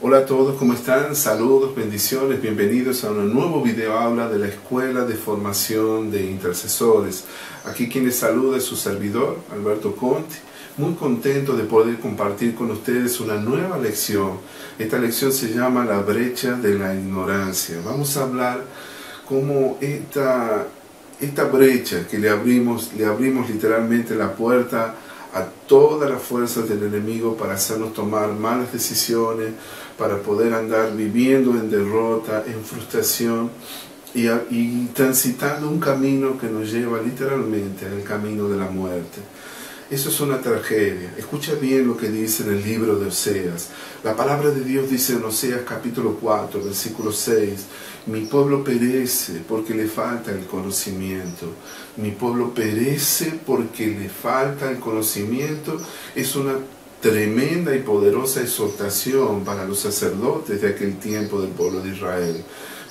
Hola a todos, ¿cómo están? Saludos, bendiciones, bienvenidos a un nuevo video aula de la Escuela de Formación de Intercesores. Aquí quien les saluda es su servidor, Alberto Conti, muy contento de poder compartir con ustedes una nueva lección. Esta lección se llama La brecha de la ignorancia. Vamos a hablar cómo esta brecha que le abrimos literalmente la puerta a todas las fuerzas del enemigo para hacernos tomar malas decisiones, para poder andar viviendo en derrota, en frustración y transitando un camino que nos lleva literalmente al camino de la muerte. Eso es una tragedia. Escucha bien lo que dice en el libro de Oseas. La palabra de Dios dice en Oseas capítulo 4, versículo 6, mi pueblo perece porque le falta el conocimiento. Mi pueblo perece porque le falta el conocimiento. Es una tremenda y poderosa exhortación para los sacerdotes de aquel tiempo del pueblo de Israel,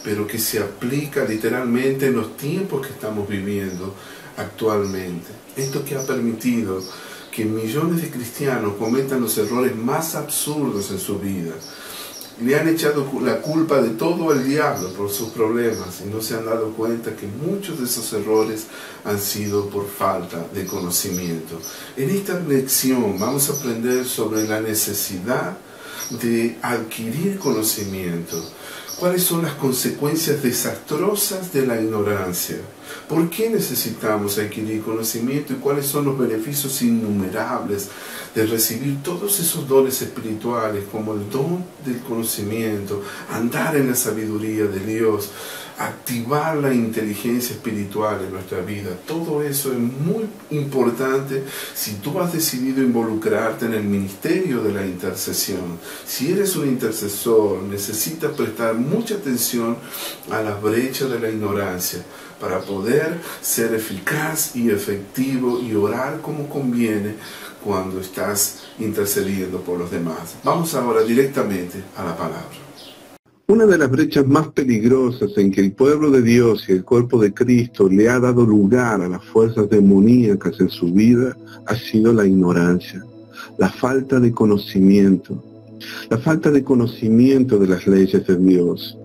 pero que se aplica literalmente en los tiempos que estamos viviendo actualmente. Esto que ha permitido que millones de cristianos cometan los errores más absurdos en su vida. Le han echado la culpa de todo al diablo por sus problemas y no se han dado cuenta que muchos de esos errores han sido por falta de conocimiento. En esta lección vamos a aprender sobre la necesidad de adquirir conocimiento. ¿Cuáles son las consecuencias desastrosas de la ignorancia? ¿Por qué necesitamos adquirir conocimiento y cuáles son los beneficios innumerables de recibir todos esos dones espirituales, como el don del conocimiento, andar en la sabiduría de Dios, activar la inteligencia espiritual en nuestra vida? Todo eso es muy importante si tú has decidido involucrarte en el ministerio de la intercesión. Si eres un intercesor, necesitas prestar mucha atención a las brechas de la ignorancia para poder ser eficaz y efectivo y orar como conviene cuando estás intercediendo por los demás. Vamos ahora directamente a la palabra. Una de las brechas más peligrosas en que el pueblo de Dios y el cuerpo de Cristo le ha dado lugar a las fuerzas demoníacas en su vida ha sido la ignorancia, la falta de conocimiento de las leyes de Dios.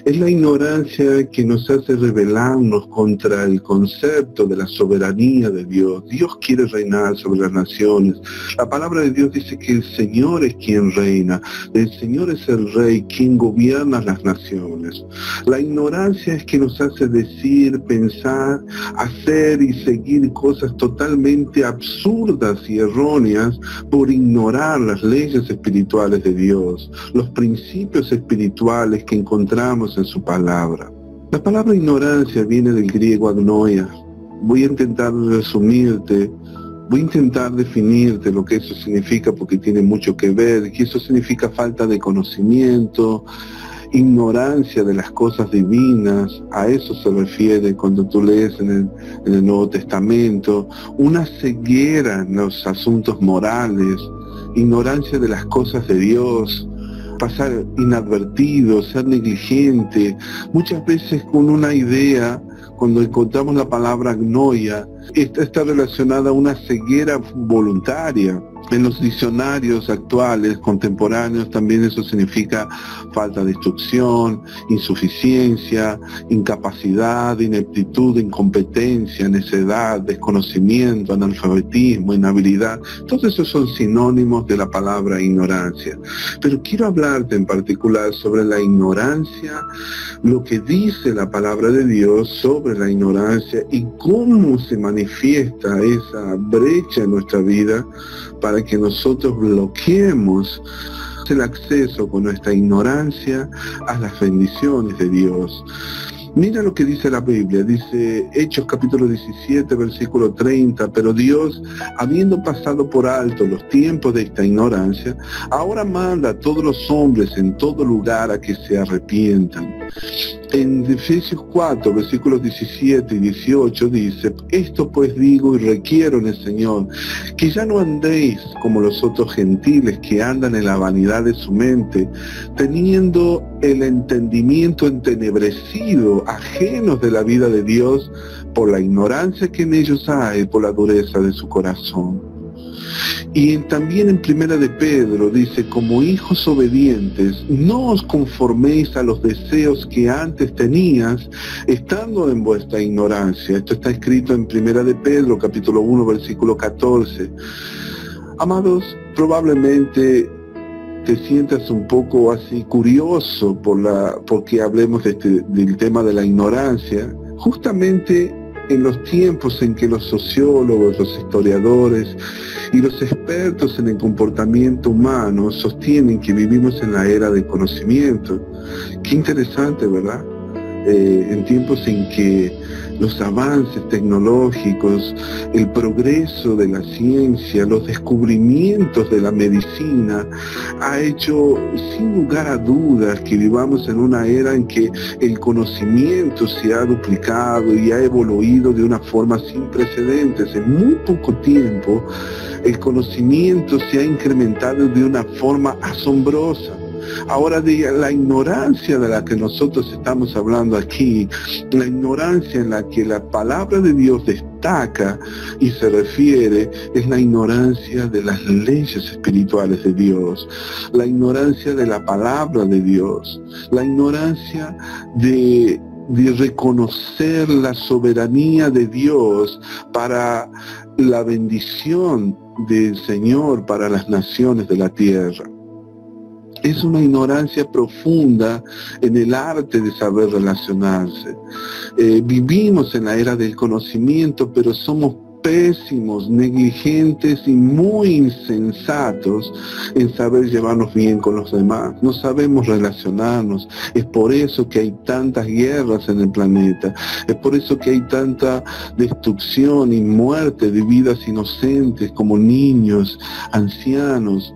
Es la ignorancia que nos hace rebelarnos contra el concepto de la soberanía de Dios. Dios quiere reinar sobre las naciones. La palabra de Dios dice que el Señor es quien reina. El Señor es el Rey, quien gobierna las naciones. La ignorancia es que nos hace decir, pensar, hacer y seguir cosas totalmente absurdas y erróneas por ignorar las leyes espirituales de Dios, los principios espirituales que encontramos en su palabra. La palabra ignorancia viene del griego agnoia. Voy a intentar resumirte, voy a intentar definirte lo que eso significa porque tiene mucho que ver, que eso significa falta de conocimiento, ignorancia de las cosas divinas. A eso se refiere cuando tú lees en el Nuevo Testamento, una ceguera en los asuntos morales, ignorancia de las cosas de Dios, pasar inadvertido, ser negligente, muchas veces con una idea. Cuando encontramos la palabra agnoia, esta está relacionada a una ceguera voluntaria. En los diccionarios actuales, contemporáneos, también eso significa falta de instrucción, insuficiencia, incapacidad, ineptitud, incompetencia, necedad, desconocimiento, analfabetismo, inhabilidad. Todos esos son sinónimos de la palabra ignorancia. Pero quiero hablarte en particular sobre la ignorancia, lo que dice la palabra de Dios sobre la ignorancia y cómo se manifiesta esa brecha en nuestra vida para que nosotros bloqueemos el acceso con nuestra ignorancia a las bendiciones de Dios. Mira lo que dice la Biblia, dice Hechos capítulo 17, versículo 30, pero Dios, habiendo pasado por alto los tiempos de esta ignorancia, ahora manda a todos los hombres en todo lugar a que se arrepientan. En Efesios 4, versículos 17 y 18 dice, esto pues digo y requiero en el Señor, que ya no andéis como los otros gentiles que andan en la vanidad de su mente, teniendo el entendimiento entenebrecido, ajenos de la vida de Dios, por la ignorancia que en ellos hay, por la dureza de su corazón. Y también en Primera de Pedro dice, como hijos obedientes, no os conforméis a los deseos que antes tenías, estando en vuestra ignorancia. Esto está escrito en Primera de Pedro, capítulo 1, versículo 14. Amados, probablemente te sientas un poco así curioso porque hablemos del tema de la ignorancia, justamente en los tiempos en que los sociólogos, los historiadores y los expertos en el comportamiento humano sostienen que vivimos en la era del conocimiento. Qué interesante, ¿verdad? En tiempos en que los avances tecnológicos, el progreso de la ciencia, los descubrimientos de la medicina, ha hecho sin lugar a dudas que vivamos en una era en que el conocimiento se ha duplicado y ha evoluido de una forma sin precedentes. En muy poco tiempo, el conocimiento se ha incrementado de una forma asombrosa. Ahora, de la ignorancia de la que nosotros estamos hablando aquí, la ignorancia en la que la palabra de Dios destaca y se refiere, es la ignorancia de las leyes espirituales de Dios, la ignorancia de la palabra de Dios, la ignorancia de reconocer la soberanía de Dios para la bendición del Señor para las naciones de la tierra. Es una ignorancia profunda en el arte de saber relacionarse. Vivimos en la era del conocimiento, pero somos pésimos, negligentes y muy insensatos en saber llevarnos bien con los demás. No sabemos relacionarnos. Es por eso que hay tantas guerras en el planeta. Es por eso que hay tanta destrucción y muerte de vidas inocentes como niños, ancianos.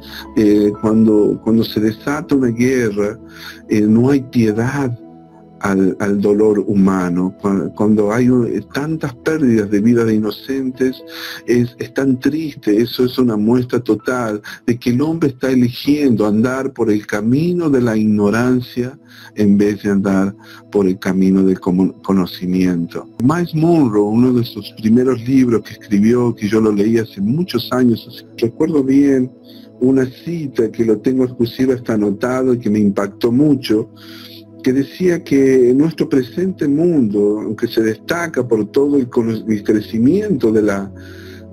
Cuando se desata una guerra, no hay piedad al dolor humano. Cuando hay tantas pérdidas de vidas de inocentes, es tan triste. Eso es una muestra total de que el hombre está eligiendo andar por el camino de la ignorancia en vez de andar por el camino del conocimiento. Miles Monroe, uno de sus primeros libros que escribió, que yo lo leí hace muchos años, recuerdo bien una cita que lo tengo exclusiva, está anotado y que me impactó mucho, que decía que en nuestro presente mundo, aunque se destaca por todo el crecimiento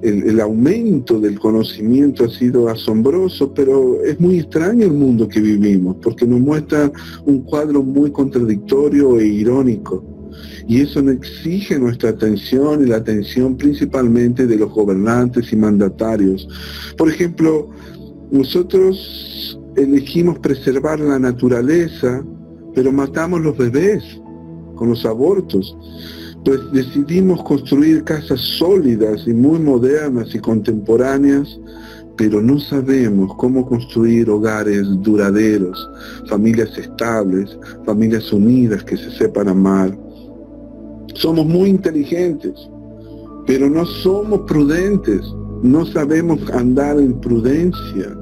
el aumento del conocimiento ha sido asombroso, pero es muy extraño el mundo que vivimos, porque nos muestra un cuadro muy contradictorio e irónico. Y eso exige nuestra atención y la atención principalmente de los gobernantes y mandatarios. Por ejemplo, nosotros elegimos preservar la naturaleza, pero matamos los bebés con los abortos. Pues decidimos construir casas sólidas y muy modernas y contemporáneas, pero no sabemos cómo construir hogares duraderos, familias estables, familias unidas que se sepan amar. Somos muy inteligentes, pero no somos prudentes, no sabemos andar en prudencia.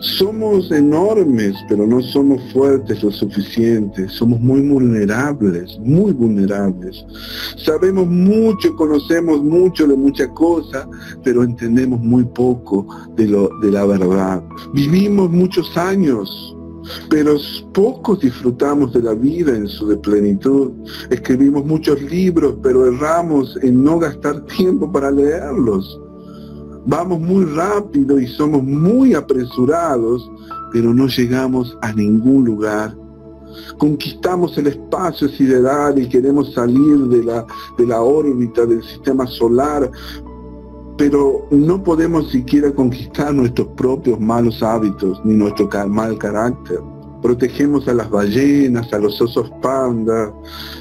Somos enormes, pero no somos fuertes lo suficiente. Somos muy vulnerables, muy vulnerables. Sabemos mucho, conocemos mucho de muchas cosas, pero entendemos muy poco de la verdad. Vivimos muchos años, pero pocos disfrutamos de la vida en su plenitud. Escribimos muchos libros, pero erramos en no gastar tiempo para leerlos. Vamos muy rápido y somos muy apresurados, pero no llegamos a ningún lugar. Conquistamos el espacio sideral y queremos salir de la órbita del sistema solar, pero no podemos siquiera conquistar nuestros propios malos hábitos ni nuestro mal carácter. Protegemos a las ballenas, a los osos panda,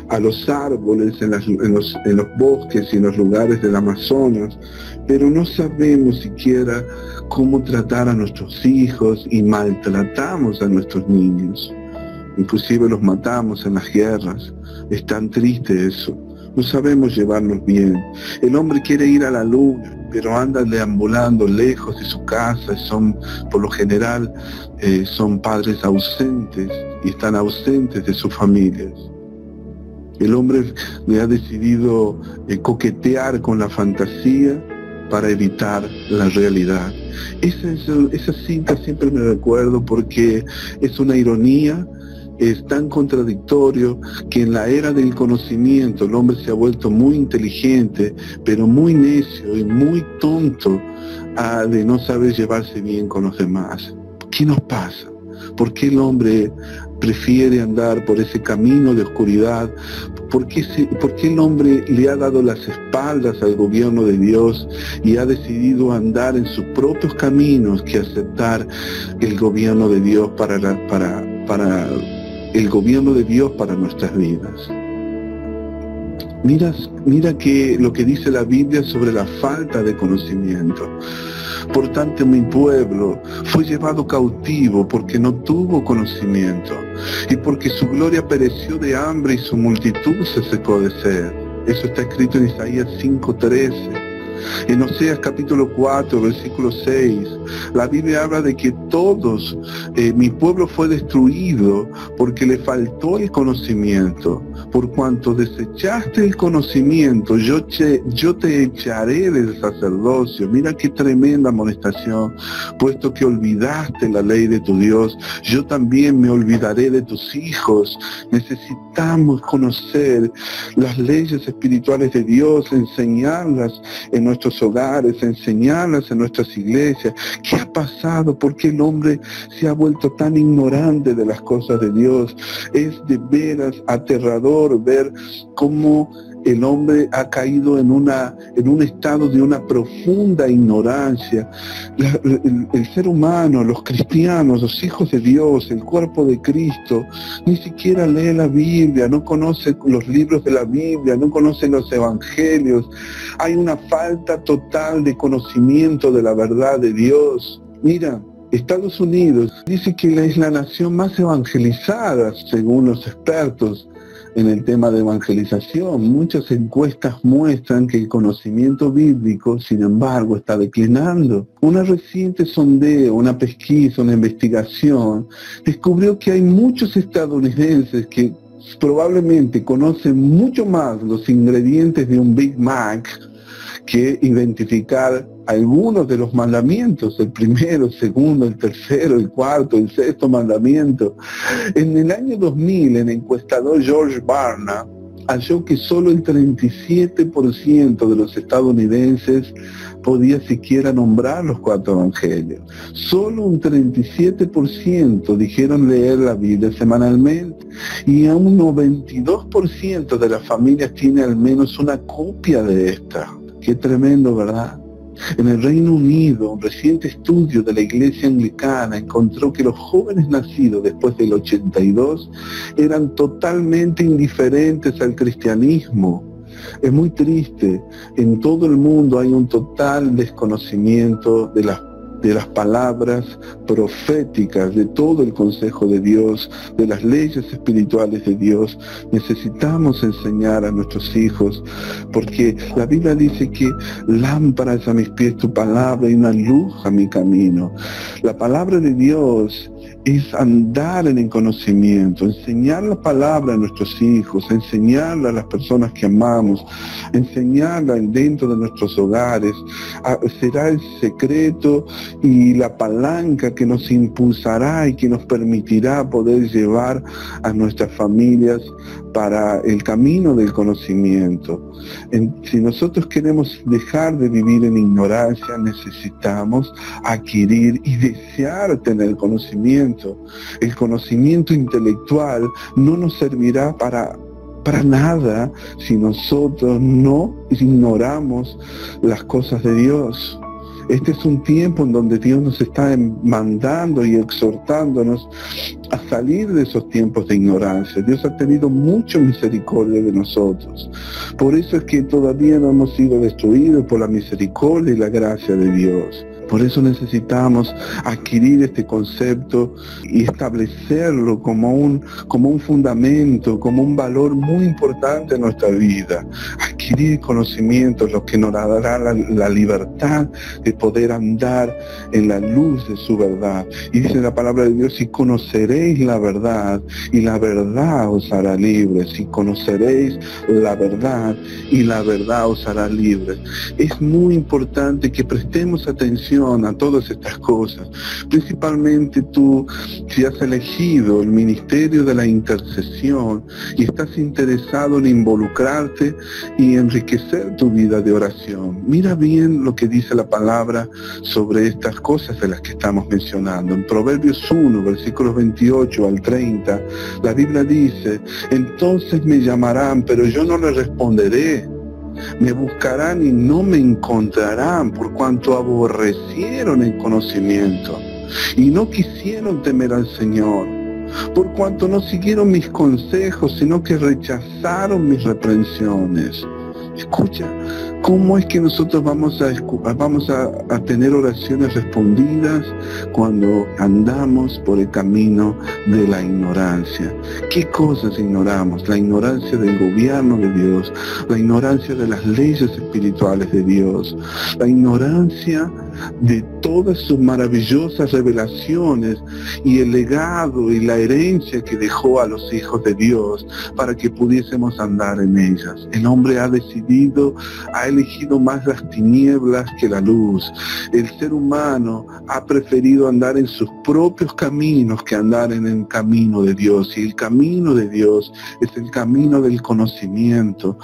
a los árboles en los bosques y en los lugares del Amazonas, pero no sabemos siquiera cómo tratar a nuestros hijos y maltratamos a nuestros niños. Inclusive los matamos en las guerras. Es tan triste eso. No sabemos llevarnos bien. El hombre quiere ir a la luna, pero anda deambulando lejos de su casa. Por lo general, son padres ausentes y están ausentes de sus familias. El hombre le ha decidido coquetear con la fantasía para evitar la realidad. Esa cita siempre me recuerdo porque es una ironía. Es tan contradictorio que en la era del conocimiento el hombre se ha vuelto muy inteligente, pero muy necio y muy tonto de no saber llevarse bien con los demás. ¿Qué nos pasa? ¿Por qué el hombre prefiere andar por ese camino de oscuridad? ¿Por qué el hombre le ha dado las espaldas al gobierno de Dios y ha decidido andar en sus propios caminos que aceptar el gobierno de Dios para el gobierno de Dios para nuestras vidas? Mira que lo que dice la Biblia sobre la falta de conocimiento. Por tanto, mi pueblo fue llevado cautivo porque no tuvo conocimiento, y porque su gloria pereció de hambre y su multitud se secó de sed. Eso está escrito en Isaías 5:13. En Oseas capítulo 4, versículo 6, la Biblia habla de que mi pueblo fue destruido porque le faltó el conocimiento. Por cuanto desechaste el conocimiento, yo te echaré del sacerdocio. Mira qué tremenda amonestación. Puesto que olvidaste la ley de tu Dios, yo también me olvidaré de tus hijos. Necesitamos conocer las leyes espirituales de Dios, enseñarlas en nuestros hogares, enseñarlas en nuestras iglesias. ¿Qué ha pasado? ¿Por qué el hombre se ha vuelto tan ignorante de las cosas de Dios? Es de veras aterrador ver cómo el hombre ha caído en un estado de una profunda ignorancia. El ser humano, los cristianos, los hijos de Dios, el cuerpo de Cristo, ni siquiera lee la Biblia, no conoce los libros de la Biblia, no conoce los evangelios. Hay una falta total de conocimiento de la verdad de Dios. Mira, Estados Unidos dice que es la nación más evangelizada, según los expertos en el tema de evangelización. Muchas encuestas muestran que el conocimiento bíblico, sin embargo, está declinando. Una reciente sondeo, una pesquisa, una investigación, descubrió que hay muchos estadounidenses que probablemente conocen mucho más los ingredientes de un Big Mac que identificar algunos de los mandamientos, el primero, el segundo, el tercero, el cuarto, el sexto mandamiento. En el año 2000, el encuestador George Barna halló que solo el 37% de los estadounidenses podía siquiera nombrar los 4 evangelios. Solo un 37% dijeron leer la Biblia semanalmente, y a un 92% de las familias tiene al menos una copia de esta. Qué tremendo, ¿verdad? En el Reino Unido, un reciente estudio de la Iglesia Anglicana encontró que los jóvenes nacidos después del 82 eran totalmente indiferentes al cristianismo. Es muy triste. En todo el mundo hay un total desconocimiento de las palabras proféticas, de todo el consejo de Dios, de las leyes espirituales de Dios. Necesitamos enseñar a nuestros hijos, porque la Biblia dice que lámpara es a mis pies tu palabra y una luz a mi camino. La palabra de Dios es andar en el conocimiento, enseñar la palabra a nuestros hijos, enseñarla a las personas que amamos, enseñarla dentro de nuestros hogares. Será el secreto y la palanca que nos impulsará y que nos permitirá poder llevar a nuestras familias para el camino del conocimiento. Si nosotros queremos dejar de vivir en ignorancia, necesitamos adquirir y desear tener conocimiento. El conocimiento intelectual no nos servirá para nada si nosotros no ignoramos las cosas de Dios. Este es un tiempo en donde Dios nos está mandando y exhortándonos a salir de esos tiempos de ignorancia. Dios ha tenido mucha misericordia de nosotros. Por eso es que todavía no hemos sido destruidos por la misericordia y la gracia de Dios. Por eso necesitamos adquirir este concepto y establecerlo como un fundamento, como un valor muy importante en nuestra vida. adquirir conocimiento es lo que nos dará la libertad de poder andar en la luz de su verdad. Y dice la palabra de Dios, y conoceréis la verdad, y la verdad os hará libres. Y conoceréis la verdad, y la verdad os hará libres. Es muy importante que prestemos atención a todas estas cosas. Principalmente tú, si has elegido el ministerio de la intercesión y estás interesado en involucrarte y enriquecer tu vida de oración, mira bien lo que dice la palabra sobre estas cosas de las que estamos mencionando. En Proverbios 1, versículos 28 al 30, la Biblia dice: entonces me llamarán, pero yo no les responderé. Me buscarán y no me encontrarán, por cuanto aborrecieron el conocimiento y no quisieron temer al Señor, por cuanto no siguieron mis consejos, sino que rechazaron mis reprensiones. Escucha, ¿cómo es que nosotros vamos a tener oraciones respondidas cuando andamos por el camino de la ignorancia? ¿Qué cosas ignoramos? La ignorancia del gobierno de Dios, la ignorancia de las leyes espirituales de Dios, la ignorancia de todas sus maravillosas revelaciones y el legado y la herencia que dejó a los hijos de Dios para que pudiésemos andar en ellas. El hombre ha elegido más las tinieblas que la luz. El ser humano ha preferido andar en sus propios caminos que andar en el camino de Dios. Y el camino de Dios es el camino del conocimiento.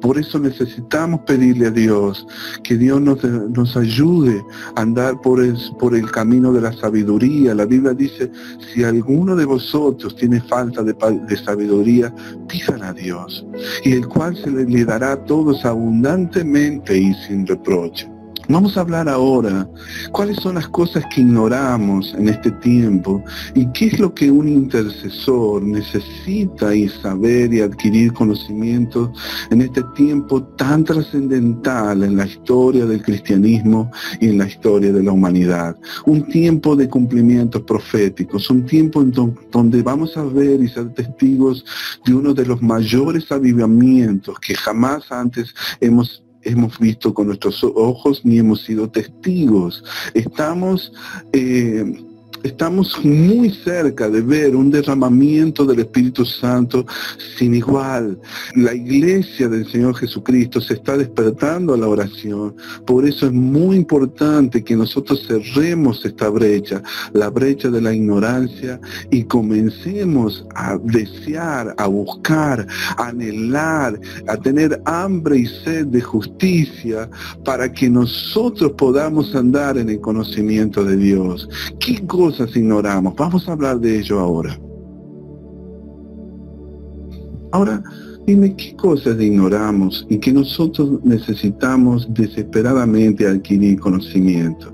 Por eso necesitamos pedirle a Dios que Dios nos ayude a andar por el camino de la sabiduría. La Biblia dice: si alguno de vosotros tiene falta de sabiduría, pídala a Dios, y el cual se le dará a todos abundantemente y sin reproche. Vamos a hablar ahora cuáles son las cosas que ignoramos en este tiempo y qué es lo que un intercesor necesita y saber y adquirir conocimiento en este tiempo tan trascendental en la historia del cristianismo y en la historia de la humanidad. Un tiempo de cumplimientos proféticos, un tiempo en donde vamos a ver y ser testigos de uno de los mayores avivamientos que jamás antes hemos visto con nuestros ojos ni hemos sido testigos. Estamos muy cerca de ver un derramamiento del Espíritu Santo sin igual. La iglesia del Señor Jesucristo se está despertando a la oración. Por eso es muy importante que nosotros cerremos esta brecha, la brecha de la ignorancia, y comencemos a desear, a buscar, a anhelar, a tener hambre y sed de justicia para que nosotros podamos andar en el conocimiento de Dios. ¿Qué cosas ignoramos? Vamos a hablar de ello ahora. Ahora, dime qué cosas ignoramos y que nosotros necesitamos desesperadamente adquirir conocimiento.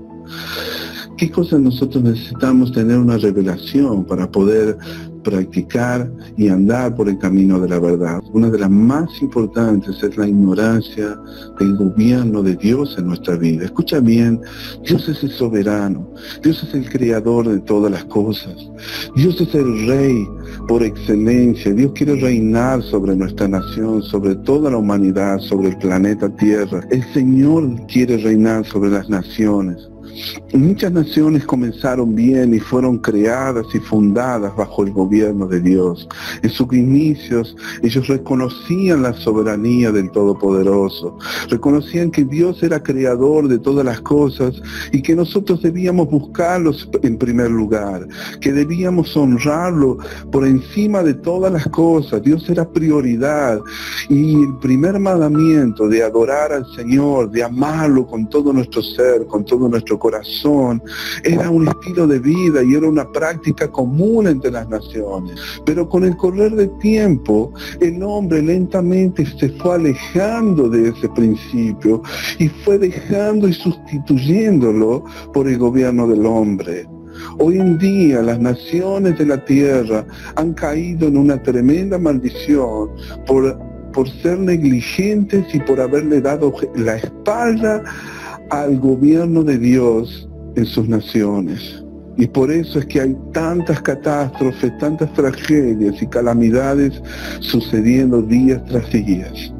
¿Qué cosas nosotros necesitamos tener una revelación para poder practicar y andar por el camino de la verdad? Una de las más importantes es la ignorancia del gobierno de Dios en nuestra vida. Escucha bien, Dios es el soberano, Dios es el creador de todas las cosas, Dios es el rey por excelencia. Dios quiere reinar sobre nuestra nación, sobre toda la humanidad, sobre el planeta Tierra. El Señor quiere reinar sobre las naciones. Muchas naciones comenzaron bien y fueron creadas y fundadas bajo el gobierno de Dios. En sus inicios ellos reconocían la soberanía del Todopoderoso, reconocían que Dios era creador de todas las cosas y que nosotros debíamos buscarlos en primer lugar, que debíamos honrarlo por encima de todas las cosas. Dios era prioridad, y el primer mandamiento de adorar al Señor, de amarlo con todo nuestro ser, con todo nuestro corazón, era un estilo de vida y era una práctica común entre las naciones. Pero con el correr del tiempo, el hombre lentamente se fue alejando de ese principio y fue dejando y sustituyéndolo por el gobierno del hombre. Hoy en día las naciones de la tierra han caído en una tremenda maldición por ser negligentes y por haberle dado la espalda al gobierno de Dios en sus naciones. Y por eso es que hay tantas catástrofes, tantas tragedias y calamidades sucediendo días tras días.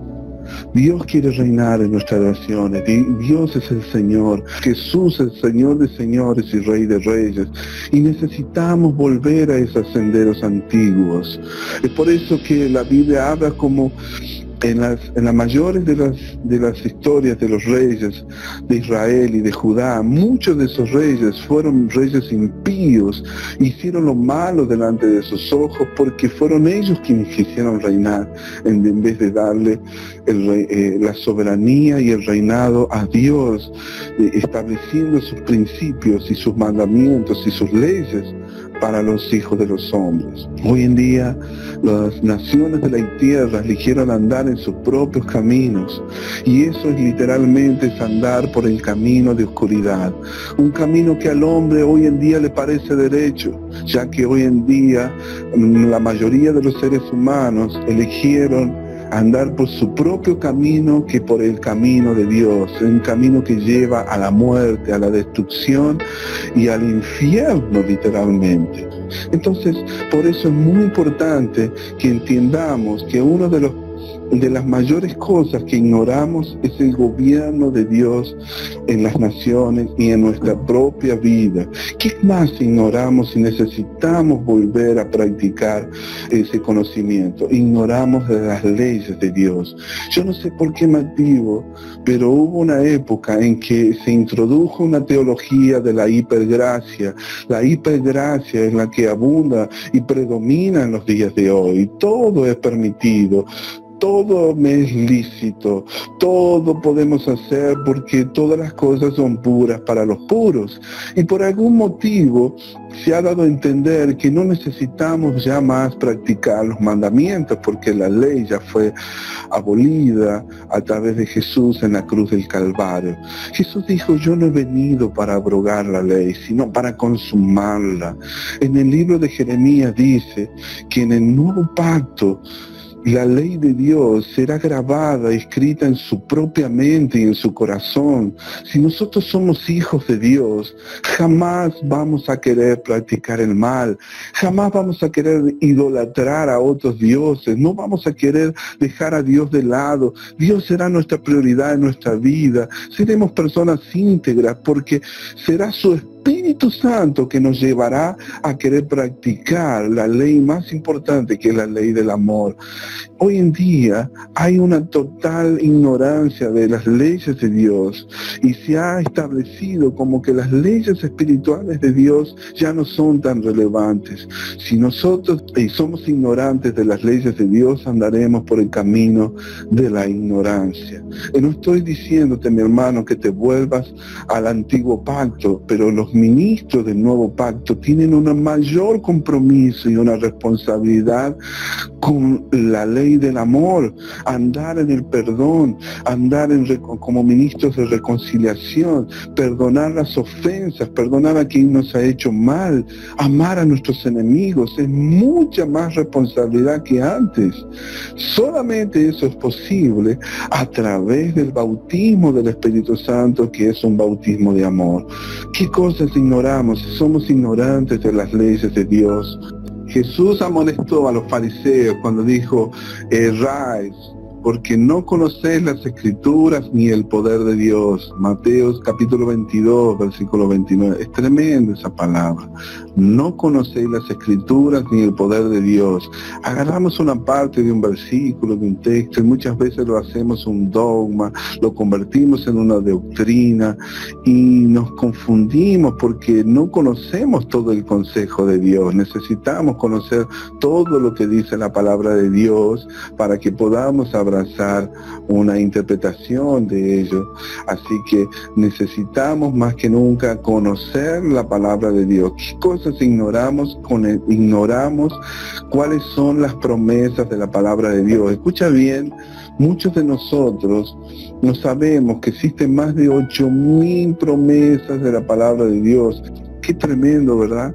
Dios quiere reinar en nuestras naciones. Dios es el Señor. Jesús es el Señor de señores y Rey de reyes. Y necesitamos volver a esos senderos antiguos. Es por eso que la Biblia habla como en las mayores de las historias de los reyes de Israel y de Judá. Muchos de esos reyes fueron reyes impíos, hicieron lo malo delante de sus ojos porque fueron ellos quienes quisieron reinar en vez de darle la soberanía y el reinado a Dios, estableciendo sus principios y sus mandamientos y sus leyes para los hijos de los hombres. Hoy en día las naciones de la tierra eligieron andar en sus propios caminos, y eso es literalmente andar por el camino de oscuridad, un camino que al hombre hoy en día le parece derecho, ya que hoy en día la mayoría de los seres humanos eligieron andar por su propio camino que por el camino de Dios, un camino que lleva a la muerte, a la destrucción y al infierno literalmente. Entonces, por eso es muy importante que entendamos que uno de las mayores cosas que ignoramos es el gobierno de Dios en las naciones y en nuestra propia vida. ¿Qué más ignoramos y necesitamos volver a practicar ese conocimiento? Ignoramos de las leyes de Dios. Yo no sé por qué motivo, pero hubo una época en que se introdujo una teología de la hipergracia. La hipergracia es la que abunda y predomina en los días de hoy. Todo es permitido. Todo me es lícito, todo podemos hacer porque todas las cosas son puras para los puros. Y por algún motivo se ha dado a entender que no necesitamos ya más practicar los mandamientos porque la ley ya fue abolida a través de Jesús en la cruz del Calvario. Jesús dijo: yo no he venido para abrogar la ley, sino para consumarla. En el libro de Jeremías dice que en el nuevo pacto la ley de Dios será grabada, escrita en su propia mente y en su corazón. Si nosotros somos hijos de Dios, jamás vamos a querer practicar el mal, jamás vamos a querer idolatrar a otros dioses, no vamos a querer dejar a Dios de lado. Dios será nuestra prioridad en nuestra vida. Seremos personas íntegras porque será su Espíritu Santo que nos llevará a querer practicar la ley más importante, que es la ley del amor. Hoy en día hay una total ignorancia de las leyes de Dios y se ha establecido como que las leyes espirituales de Dios ya no son tan relevantes. Si nosotros somos ignorantes de las leyes de Dios, andaremos por el camino de la ignorancia. Y no estoy diciéndote, mi hermano, que te vuelvas al antiguo pacto, pero los ministros del nuevo pacto tienen un mayor compromiso y una responsabilidad con la ley del amor, andar en el perdón, andar como ministros de reconciliación, perdonar las ofensas, perdonar a quien nos ha hecho mal, amar a nuestros enemigos. Es mucha más responsabilidad que antes. Solamente eso es posible a través del bautismo del Espíritu Santo, que es un bautismo de amor. ¿Qué cosas ignoramos? Somos ignorantes de las leyes de Dios. Jesús amonestó a los fariseos cuando dijo: erráis, porque no conocéis las Escrituras ni el poder de Dios. Mateo capítulo 22, versículo 29. Es tremenda esa palabra. No conocéis las Escrituras ni el poder de Dios. Agarramos una parte de un versículo, de un texto, y muchas veces lo hacemos un dogma, lo convertimos en una doctrina y nos confundimos porque no conocemos todo el consejo de Dios. Necesitamos conocer todo lo que dice la palabra de Dios para que podamos abrazar una interpretación de ello. Así que necesitamos más que nunca conocer la palabra de Dios. ¿Qué cosas ignoramos? Ignoramos cuáles son las promesas de la palabra de Dios. Escucha bien, muchos de nosotros no sabemos que existen más de 8,000 promesas de la palabra de Dios. Qué tremendo, ¿verdad?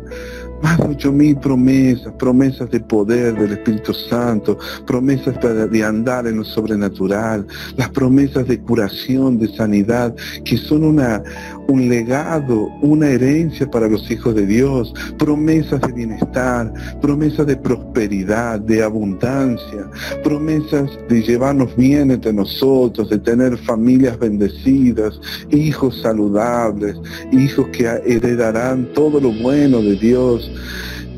Más de 8,000 promesas, promesas de poder del Espíritu Santo, promesas de andar en lo sobrenatural, las promesas de curación, de sanidad, que son un legado, una herencia para los hijos de Dios, promesas de bienestar, promesas de prosperidad, de abundancia, promesas de llevarnos bien entre nosotros, de tener familias bendecidas, hijos saludables, hijos que heredarán todo lo bueno de Dios.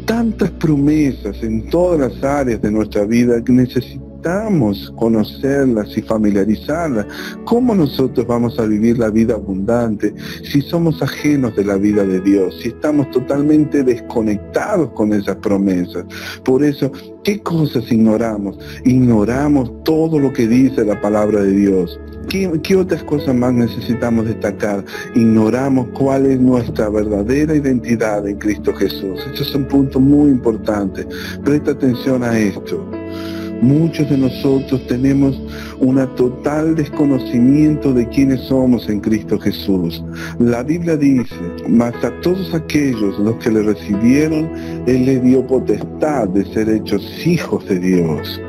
Tantas promesas en todas las áreas de nuestra vida que necesitamos conocerlas y familiarizarlas. ¿Cómo nosotros vamos a vivir la vida abundante si somos ajenos de la vida de Dios, si estamos totalmente desconectados con esas promesas? Por eso, ¿qué cosas ignoramos? Ignoramos todo lo que dice la palabra de Dios. ¿Qué otras cosas más necesitamos destacar? Ignoramos cuál es nuestra verdadera identidad en Cristo Jesús. Este es un punto muy importante. Presta atención a esto. Muchos de nosotros tenemos un total desconocimiento de quiénes somos en Cristo Jesús. La Biblia dice, mas a todos aquellos los que le recibieron, Él les dio potestad de ser hechos hijos de Dios.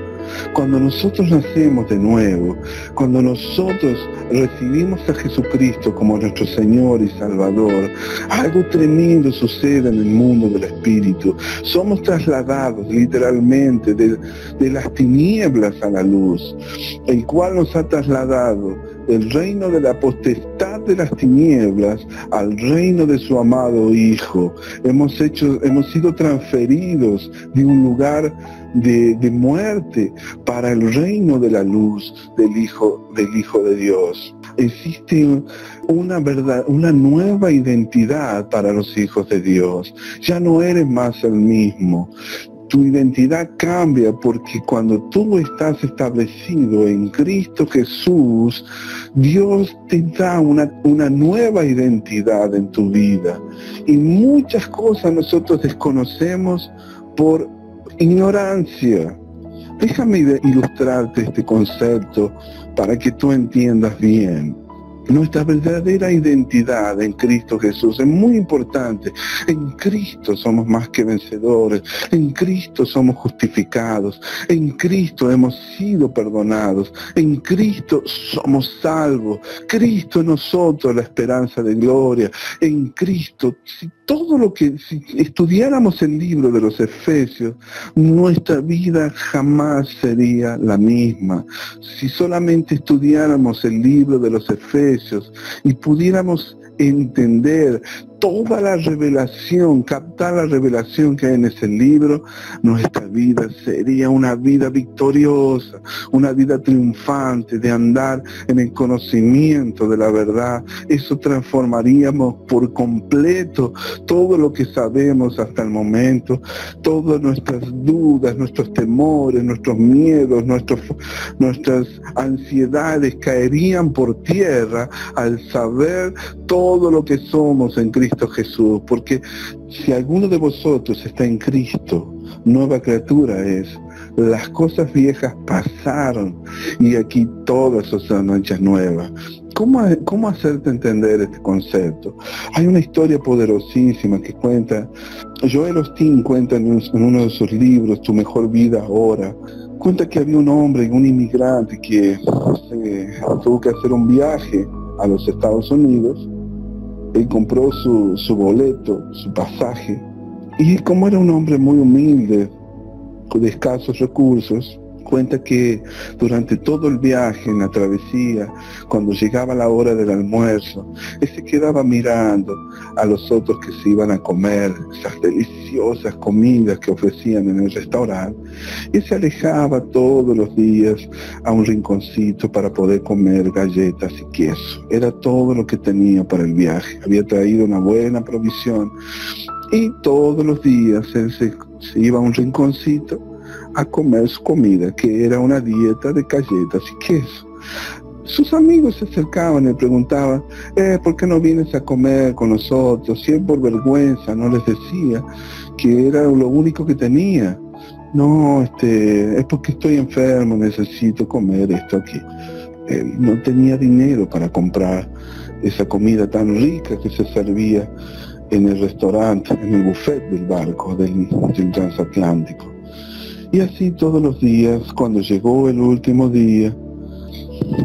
Cuando nosotros nacemos de nuevo, cuando nosotros recibimos a Jesucristo como nuestro Señor y Salvador, algo tremendo sucede en el mundo del Espíritu. Somos trasladados literalmente de las tinieblas a la luz, el cual nos ha trasladado del reino de la potestad de las tinieblas al reino de su amado Hijo. Hemos sido transferidos de un lugar de muerte para el reino de la luz del Hijo de Dios. Existe una nueva identidad para los hijos de Dios. Ya no eres más el mismo. Tu identidad cambia porque cuando tú estás establecido en Cristo Jesús, Dios te da una nueva identidad en tu vida. Y muchas cosas nosotros desconocemos por ignorancia. Déjame ilustrarte este concepto para que tú entiendas bien. Nuestra verdadera identidad en Cristo Jesús es muy importante. En Cristo somos más que vencedores. En Cristo somos justificados. En Cristo hemos sido perdonados. En Cristo somos salvos. Cristo en nosotros la esperanza de gloria. En Cristo, si estudiáramos el libro de los Efesios, nuestra vida jamás sería la misma. Si solamente estudiáramos el libro de los Efesios y pudiéramos entender toda la revelación, captar la revelación que hay en ese libro, nuestra vida sería una vida victoriosa, una vida triunfante, de andar en el conocimiento de la verdad. Eso transformaríamos por completo todo lo que sabemos hasta el momento, todas nuestras dudas, nuestros temores, nuestros miedos, nuestras ansiedades caerían por tierra al saber todo lo que somos en Cristo Jesús, porque si alguno de vosotros está en Cristo, nueva criatura es. Las cosas viejas pasaron y aquí todas son hechas nuevas. ¿Cómo hacerte entender este concepto? Hay una historia poderosísima que cuenta, Joel Osteen cuenta en uno de sus libros, Tu mejor vida ahora. Cuenta que había un hombre, un inmigrante que tuvo que hacer un viaje a los Estados Unidos. Él compró su boleto, su pasaje, y como era un hombre muy humilde, de escasos recursos, cuenta que durante todo el viaje, en la travesía, cuando llegaba la hora del almuerzo, él se quedaba mirando a los otros que se iban a comer esas deliciosas comidas que ofrecían en el restaurante, y se alejaba todos los días a un rinconcito para poder comer galletas y queso. Era todo lo que tenía para el viaje. Había traído una buena provisión y todos los días él se iba a un rinconcito a comer su comida, que era una dieta de galletas y queso. Sus amigos se acercaban y le preguntaban, ¿por qué no vienes a comer con nosotros? Si él por vergüenza no les decía que era lo único que tenía. No, es porque estoy enfermo, necesito comer esto aquí. Él no tenía dinero para comprar esa comida tan rica que se servía en el restaurante, en el buffet del barco, del transatlántico. Y así todos los días, cuando llegó el último día,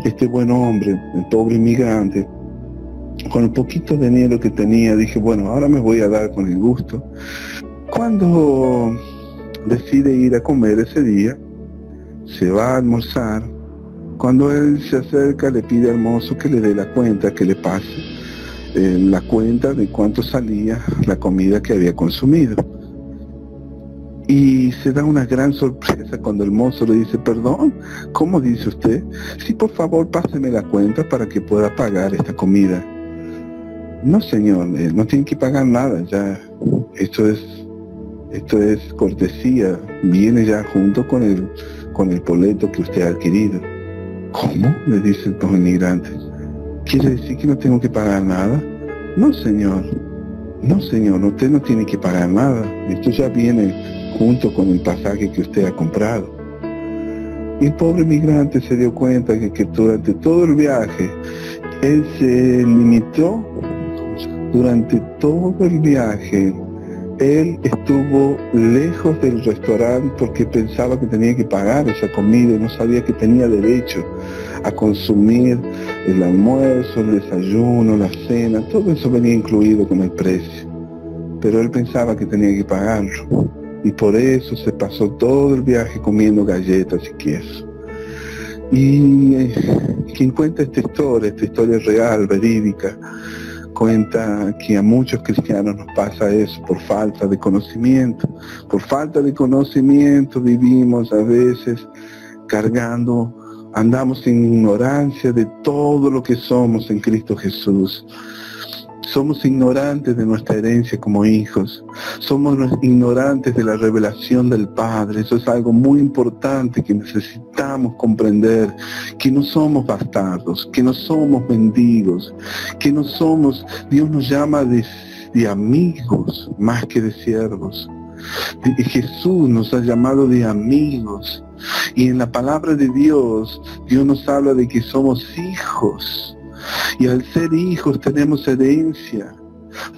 este buen hombre, el pobre inmigrante, con el poquito de dinero que tenía, dije, bueno, ahora me voy a dar con el gusto. Cuando decide ir a comer ese día, se va a almorzar. Cuando él se acerca, le pide al mozo que le dé la cuenta, que le pase la cuenta de cuánto salía la comida que había consumido. Y se da una gran sorpresa cuando el mozo le dice, perdón, ¿cómo dice usted? Sí, por favor, páseme la cuenta para que pueda pagar esta comida. No, señor, no tiene que pagar nada, ya, esto es cortesía, viene ya junto con el boleto que usted ha adquirido. ¿Cómo?, le dice el inmigrante. ¿Quiere decir que no tengo que pagar nada? No, señor, usted no tiene que pagar nada, esto ya viene junto con el pasaje que usted ha comprado. Y el pobre migrante se dio cuenta que durante todo el viaje, él se limitó, durante todo el viaje, él estuvo lejos del restaurante porque pensaba que tenía que pagar esa comida y no sabía que tenía derecho a consumir el almuerzo, el desayuno, la cena, todo eso venía incluido con el precio. Pero él pensaba que tenía que pagarlo. Y por eso se pasó todo el viaje comiendo galletas y queso. Y quien cuenta esta historia real, verídica, cuenta que a muchos cristianos nos pasa eso por falta de conocimiento. Por falta de conocimiento vivimos a veces cargando, andamos en ignorancia de todo lo que somos en Cristo Jesús. Somos ignorantes de nuestra herencia como hijos. Somos ignorantes de la revelación del Padre. Eso es algo muy importante que necesitamos comprender. Que no somos bastardos, que no somos mendigos, que no somos, Dios nos llama de amigos más que de siervos. Jesús nos ha llamado de amigos. Y en la palabra de Dios, Dios nos habla de que somos hijos. Y al ser hijos tenemos herencia.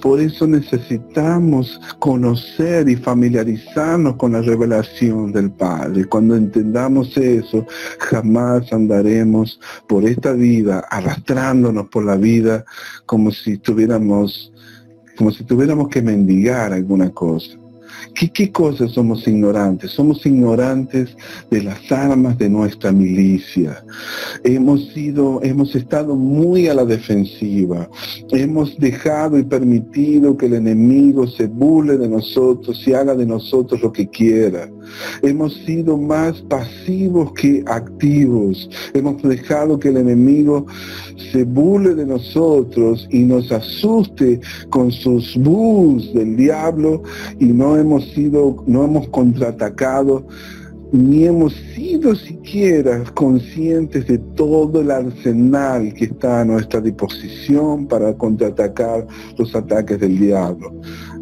Por eso necesitamos conocer y familiarizarnos con la revelación del Padre. Cuando entendamos eso, jamás andaremos por esta vida arrastrándonos por la vida como si tuviéramos que mendigar alguna cosa. ¿Qué cosas somos ignorantes? Somos ignorantes de las armas de nuestra milicia. Hemos estado muy a la defensiva. Hemos dejado y permitido que el enemigo se burle de nosotros y haga de nosotros lo que quiera. Hemos sido más pasivos que activos. Hemos dejado que el enemigo se burle de nosotros y nos asuste con sus bus del diablo, y no hemos contraatacado, ni hemos sido siquiera conscientes de todo el arsenal que está a nuestra disposición para contraatacar los ataques del diablo.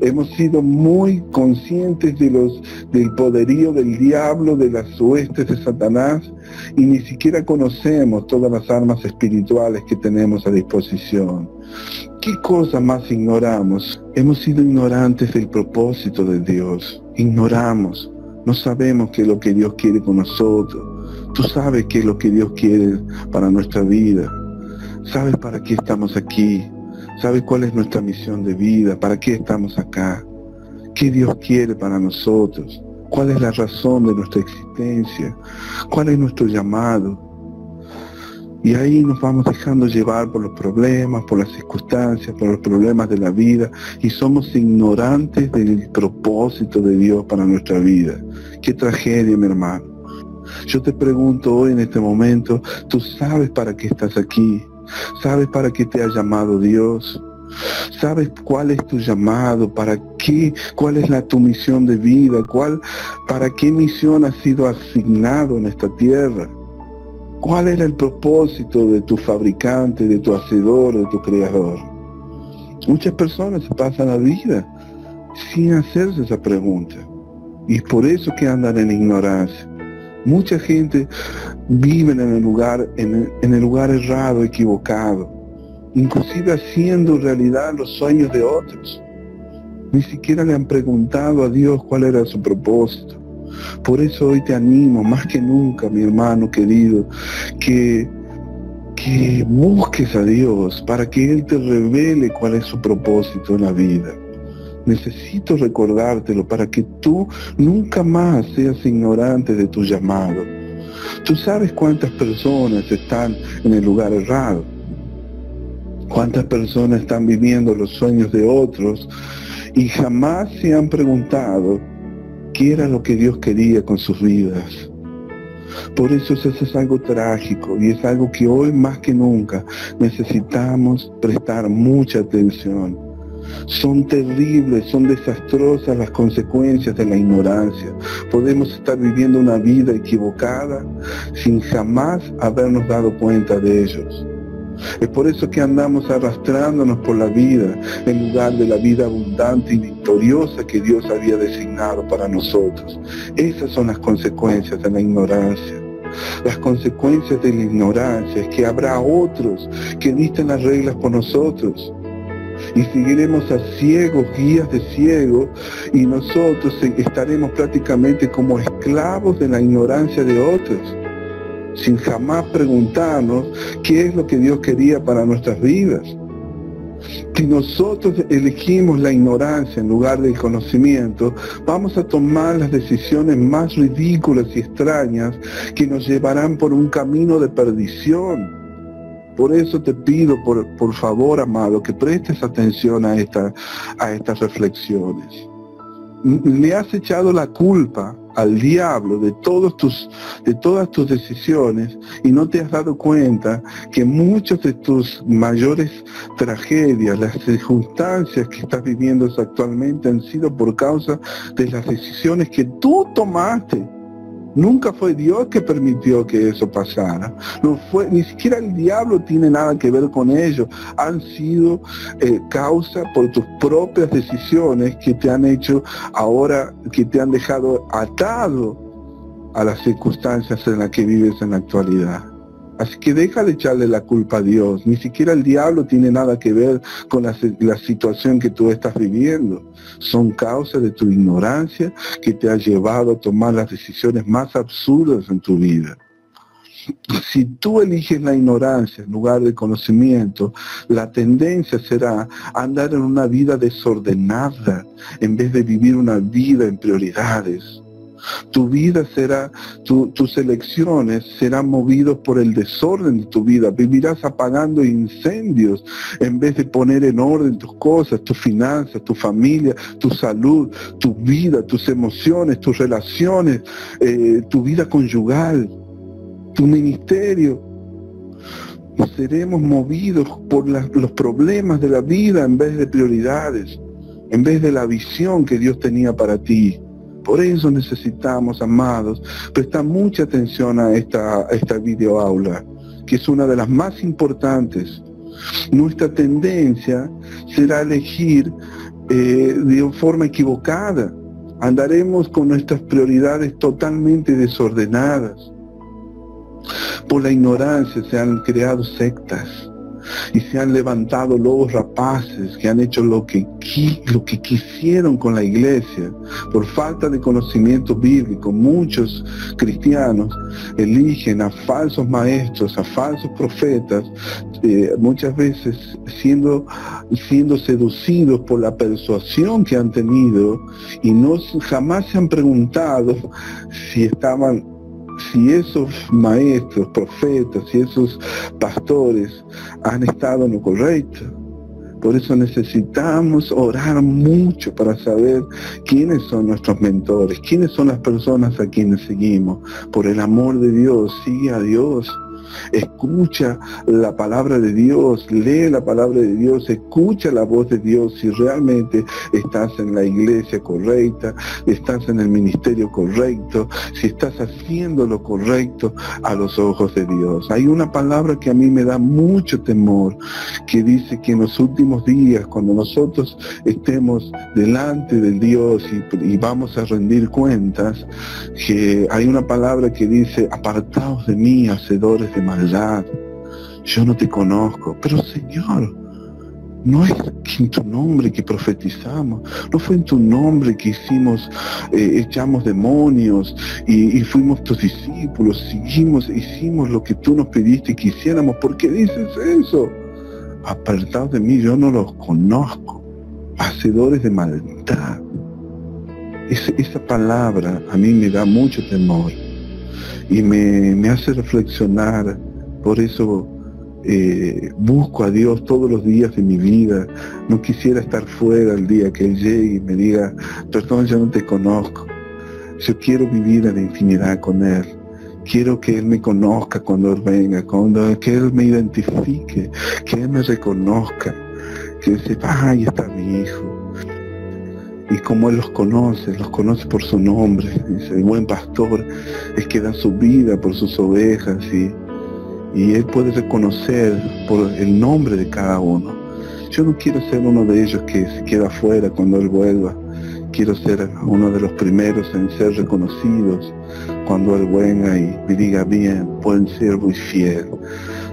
Hemos sido muy conscientes del poderío del diablo, de las huestes de Satanás, y ni siquiera conocemos todas las armas espirituales que tenemos a disposición. ¿Qué cosa más ignoramos? Hemos sido ignorantes del propósito de Dios. Ignoramos. No sabemos qué es lo que Dios quiere con nosotros. Tú sabes qué es lo que Dios quiere para nuestra vida. Sabes para qué estamos aquí. Sabes cuál es nuestra misión de vida. Para qué estamos acá. ¿Qué Dios quiere para nosotros? ¿Cuál es la razón de nuestra existencia? ¿Cuál es nuestro llamado? Y ahí nos vamos dejando llevar por los problemas, por las circunstancias, por los problemas de la vida, y somos ignorantes del propósito de Dios para nuestra vida. Qué tragedia, mi hermano. Yo te pregunto hoy en este momento, ¿tú sabes para qué estás aquí? ¿Sabes para qué te ha llamado Dios? ¿Sabes cuál es tu llamado? ¿Para qué? ¿Cuál es tu misión de vida? ¿Para qué misión has sido asignado en esta tierra? ¿Cuál era el propósito de tu fabricante, de tu hacedor, de tu creador? Muchas personas se pasan la vida sin hacerse esa pregunta. Y es por eso que andan en ignorancia. Mucha gente vive en el lugar errado, equivocado. Inclusive haciendo realidad los sueños de otros. Ni siquiera le han preguntado a Dios cuál era su propósito. Por eso hoy te animo, más que nunca, mi hermano querido, que que busques a Dios, para que Él te revele cuál es su propósito en la vida. Necesito recordártelo para que tú nunca más seas ignorante de tu llamado. Tú sabes cuántas personas están en el lugar errado, cuántas personas están viviendo los sueños de otros y jamás se han preguntado qué era lo que Dios quería con sus vidas. Por eso eso es algo trágico y es algo que hoy más que nunca necesitamos prestar mucha atención. Son terribles, son desastrosas las consecuencias de la ignorancia. Podemos estar viviendo una vida equivocada sin jamás habernos dado cuenta de ellos. Es por eso que andamos arrastrándonos por la vida en lugar de la vida abundante y victoriosa que Dios había designado para nosotros. Esas son las consecuencias de la ignorancia. Las consecuencias de la ignorancia es que habrá otros que dicten las reglas por nosotros. Y seguiremos a ciegos, guías de ciegos, y nosotros estaremos prácticamente como esclavos de la ignorancia de otros, sin jamás preguntarnos qué es lo que Dios quería para nuestras vidas. Si nosotros elegimos la ignorancia en lugar del conocimiento, vamos a tomar las decisiones más ridículas y extrañas que nos llevarán por un camino de perdición. Por eso te pido, por favor, amado, que prestes atención a estas reflexiones. Le has echado la culpa al diablo de todas tus decisiones y no te has dado cuenta que muchas de tus mayores tragedias, las circunstancias que estás viviendo actualmente han sido por causa de las decisiones que tú tomaste. Nunca fue Dios que permitió que eso pasara. No fue, ni siquiera el diablo tiene nada que ver con ello. Han sido causa por tus propias decisiones que te han hecho ahora, que te han dejado atado a las circunstancias en las que vives en la actualidad. Así que deja de echarle la culpa a Dios. Ni siquiera el diablo tiene nada que ver con la situación que tú estás viviendo. Son causas de tu ignorancia que te ha llevado a tomar las decisiones más absurdas en tu vida. Si tú eliges la ignorancia en lugar del conocimiento, la tendencia será andar en una vida desordenada en vez de vivir una vida en prioridades. Tu vida será, tus elecciones serán movidos por el desorden de tu vida. Vivirás apagando incendios en vez de poner en orden tus cosas, tus finanzas, tu familia, tu salud, tu vida, tus emociones, tus relaciones, tu vida conyugal, tu ministerio. Seremos movidos por los problemas de la vida en vez de prioridades, en vez de la visión que Dios tenía para ti. Por eso necesitamos, amados, prestar mucha atención a esta videoaula, que es una de las más importantes. Nuestra tendencia será elegir de forma equivocada. Andaremos con nuestras prioridades totalmente desordenadas. Por la ignorancia se han creado sectas y se han levantado lobos rapaces que han hecho lo que quisieron con la iglesia. Por falta de conocimiento bíblico, muchos cristianos eligen a falsos maestros, a falsos profetas, muchas veces siendo seducidos por la persuasión que han tenido y jamás se han preguntado si esos maestros, profetas, si esos pastores han estado en lo correcto. Por eso necesitamos orar mucho para saber quiénes son nuestros mentores, quiénes son las personas a quienes seguimos. Por el amor de Dios, sigue a Dios. Escucha la palabra de Dios, lee la palabra de Dios, escucha la voz de Dios. Si realmente estás en la iglesia correcta, estás en el ministerio correcto, si estás haciendo lo correcto a los ojos de Dios. Hay una palabra que a mí me da mucho temor, que dice que en los últimos días, cuando nosotros estemos delante del Dios y vamos a rendir cuentas, que hay una palabra que dice: apartaos de mí, hacedores de maldad, yo no te conozco. Pero Señor, No es en tu nombre que profetizamos, no fue en tu nombre que echamos demonios y fuimos tus discípulos, hicimos lo que tú nos pediste que hiciéramos. ¿Por qué dices eso? Apartados de mí, yo no los conozco, hacedores de maldad. Esa palabra a mí me da mucho temor y me hace reflexionar. Por eso busco a Dios todos los días de mi vida. No quisiera estar fuera el día que Él llegue y me diga, perdón, yo no te conozco. Yo quiero vivir en la intimidad con Él. Quiero que Él me conozca cuando Él venga, que Él me identifique, que Él me reconozca, que Él sepa, ahí está mi hijo. Y como Él los conoce por su nombre. Dice, el buen pastor es que da su vida por sus ovejas y Él puede reconocer por el nombre de cada uno. Yo no quiero ser uno de ellos que se queda afuera cuando Él vuelva. Quiero ser uno de los primeros en ser reconocidos cuando Él venga y me diga, bien, buen siervo y fiel.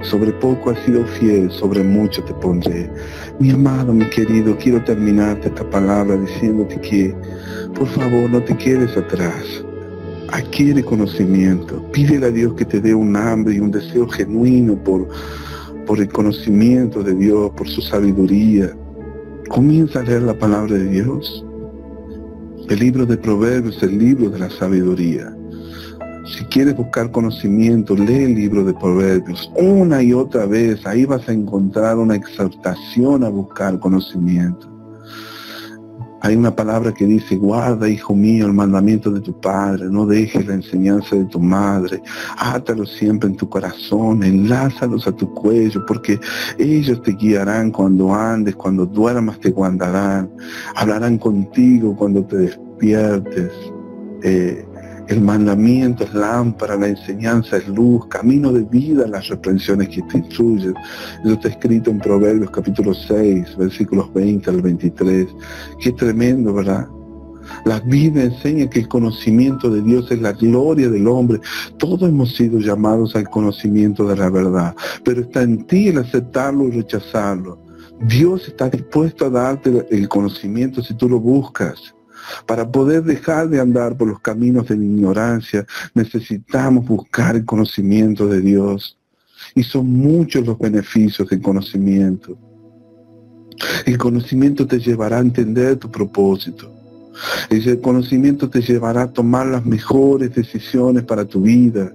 Sobre poco has sido fiel, sobre mucho te pondré. Mi amado, mi querido, quiero terminarte esta palabra diciéndote que, por favor, no te quedes atrás. Adquiere conocimiento. Pídele a Dios que te dé un hambre y un deseo genuino por el conocimiento de Dios, por su sabiduría. Comienza a leer la palabra de Dios. El libro de Proverbios es el libro de la sabiduría. Si quieres buscar conocimiento, lee el libro de Proverbios una y otra vez. Ahí vas a encontrar una exhortación a buscar conocimiento. Hay una palabra que dice, guarda, hijo mío, el mandamiento de tu padre, no dejes la enseñanza de tu madre, átalos siempre en tu corazón, enlázalos a tu cuello, porque ellos te guiarán cuando andes, cuando duermas te guardarán, hablarán contigo cuando te despiertes. El mandamiento es lámpara, la enseñanza es luz, camino de vida las reprensiones que te instruyen. Eso está escrito en Proverbios capítulo 6, versículos 20 al 23. Qué tremendo, ¿verdad? La Biblia enseña que el conocimiento de Dios es la gloria del hombre. Todos hemos sido llamados al conocimiento de la verdad, pero está en ti el aceptarlo y rechazarlo. Dios está dispuesto a darte el conocimiento si tú lo buscas. Para poder dejar de andar por los caminos de la ignorancia, necesitamos buscar el conocimiento de Dios. Y son muchos los beneficios del conocimiento. El conocimiento te llevará a entender tu propósito. El conocimiento te llevará a tomar las mejores decisiones para tu vida,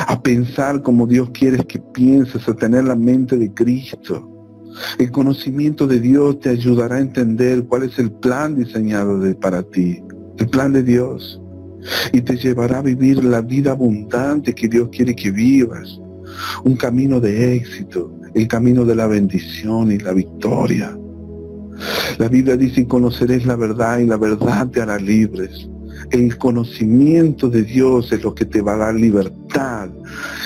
a pensar como Dios quiere que pienses, a tener la mente de Cristo. El conocimiento de Dios te ayudará a entender cuál es el plan diseñado para ti, el plan de Dios, y te llevará a vivir la vida abundante que Dios quiere que vivas, un camino de éxito, el camino de la bendición y la victoria. La Biblia dice, conoceréis la verdad y la verdad te hará libres. El conocimiento de Dios es lo que te va a dar libertad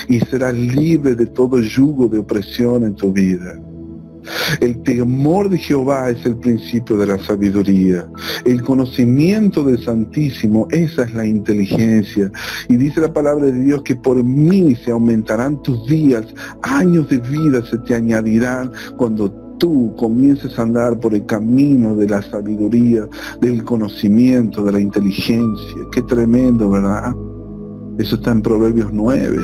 y serás libre de todo yugo de opresión en tu vida. El temor de Jehová es el principio de la sabiduría. El conocimiento del Santísimo, esa es la inteligencia. Y dice la palabra de Dios que por mí se aumentarán tus días, años de vida se te añadirán cuando tú comiences a andar por el camino de la sabiduría, del conocimiento, de la inteligencia. Qué tremendo, ¿verdad? Eso está en Proverbios 9.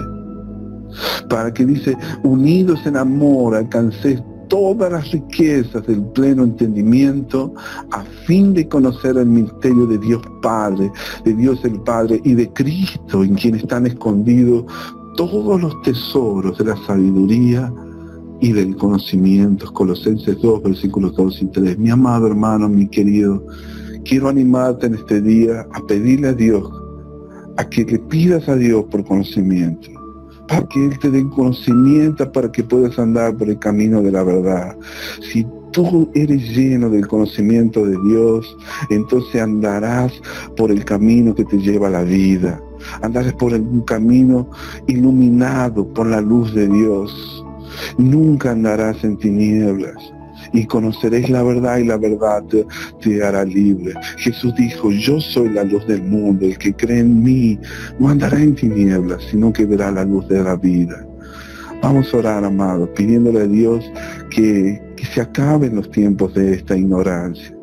Para que dice, unidos en amor alcancéis todas las riquezas del pleno entendimiento, a fin de conocer el misterio de Dios Padre, de Dios el Padre y de Cristo, en quien están escondidos todos los tesoros de la sabiduría y del conocimiento. Colosenses 2, versículos 2 y 3. Mi amado hermano, mi querido, quiero animarte en este día a pedirle a Dios, a que le pidas a Dios por conocimiento, para que Él te dé conocimiento para que puedas andar por el camino de la verdad. Si tú eres lleno del conocimiento de Dios, entonces andarás por el camino que te lleva a la vida. Andarás por un camino iluminado por la luz de Dios. Nunca andarás en tinieblas. Y conoceréis la verdad y la verdad te hará libre. Jesús dijo, yo soy la luz del mundo, el que cree en mí no andará en tinieblas, sino que verá la luz de la vida. Vamos a orar, amados, pidiéndole a Dios que se acaben los tiempos de esta ignorancia.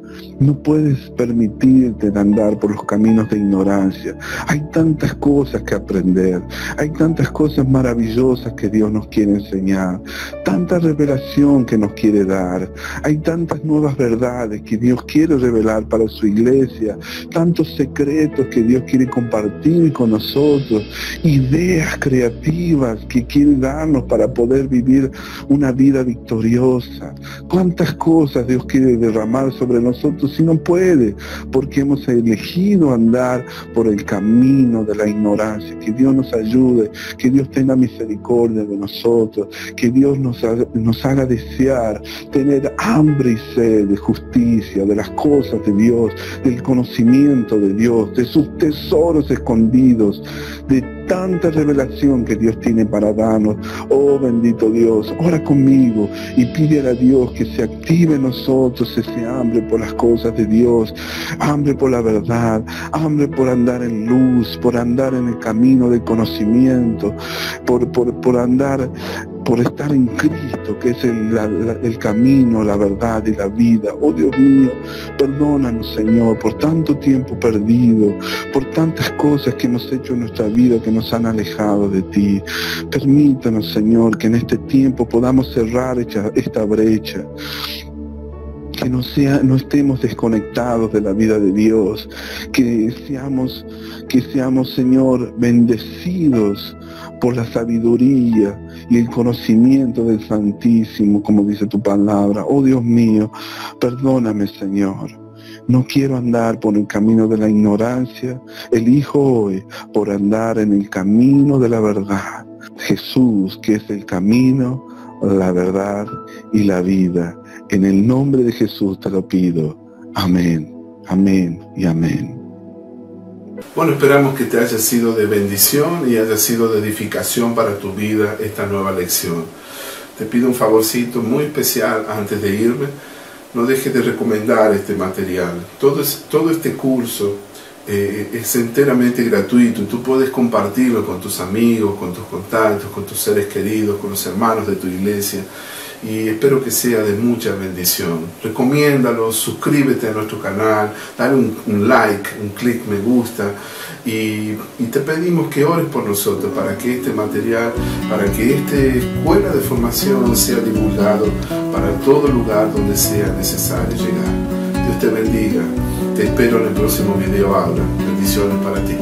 No puedes permitirte de andar por los caminos de ignorancia. Hay tantas cosas que aprender. Hay tantas cosas maravillosas que Dios nos quiere enseñar. Tanta revelación que nos quiere dar. Hay tantas nuevas verdades que Dios quiere revelar para su iglesia. Tantos secretos que Dios quiere compartir con nosotros. Ideas creativas que quiere darnos para poder vivir una vida victoriosa. Cuántas cosas Dios quiere derramar sobre nosotros si no puede, porque hemos elegido andar por el camino de la ignorancia. Que Dios nos ayude, que Dios tenga misericordia de nosotros, que Dios nos haga desear, tener hambre y sed de justicia, de las cosas de Dios, del conocimiento de Dios, de sus tesoros escondidos, de tanta revelación que Dios tiene para darnos. Oh bendito Dios, ora conmigo y pide a Dios que se active en nosotros ese hambre por las cosas de Dios, hambre por la verdad, hambre por andar en luz, por andar en el camino del conocimiento, por andar, por estar en Cristo, que es el camino, la verdad y la vida. Oh Dios mío, perdónanos, Señor, por tanto tiempo perdido, por tantas cosas que hemos hecho en nuestra vida que nos han alejado de ti. Permítanos, Señor, que en este tiempo podamos cerrar esta brecha, que no estemos desconectados de la vida de Dios, que seamos, Señor, bendecidos por la sabiduría y el conocimiento del Santísimo, como dice tu palabra. Oh Dios mío, perdóname, Señor. No quiero andar por el camino de la ignorancia. Elijo hoy por andar en el camino de la verdad. Jesús, que es el camino, la verdad y la vida. En el nombre de Jesús te lo pido. Amén, amén y amén. Bueno, esperamos que te haya sido de bendición y haya sido de edificación para tu vida esta nueva lección. Te pido un favorcito muy especial antes de irme. No dejes de recomendar este material. Todo este curso es enteramente gratuito. Tú puedes compartirlo con tus amigos, con tus contactos, con tus seres queridos, con los hermanos de tu iglesia. Y espero que sea de mucha bendición. Recomiéndalo, suscríbete a nuestro canal, dale un like, un clic me gusta y te pedimos que ores por nosotros para que este material, para que esta escuela de formación sea divulgado para todo lugar donde sea necesario llegar. Dios te bendiga. Te espero en el próximo video. Bendiciones para ti.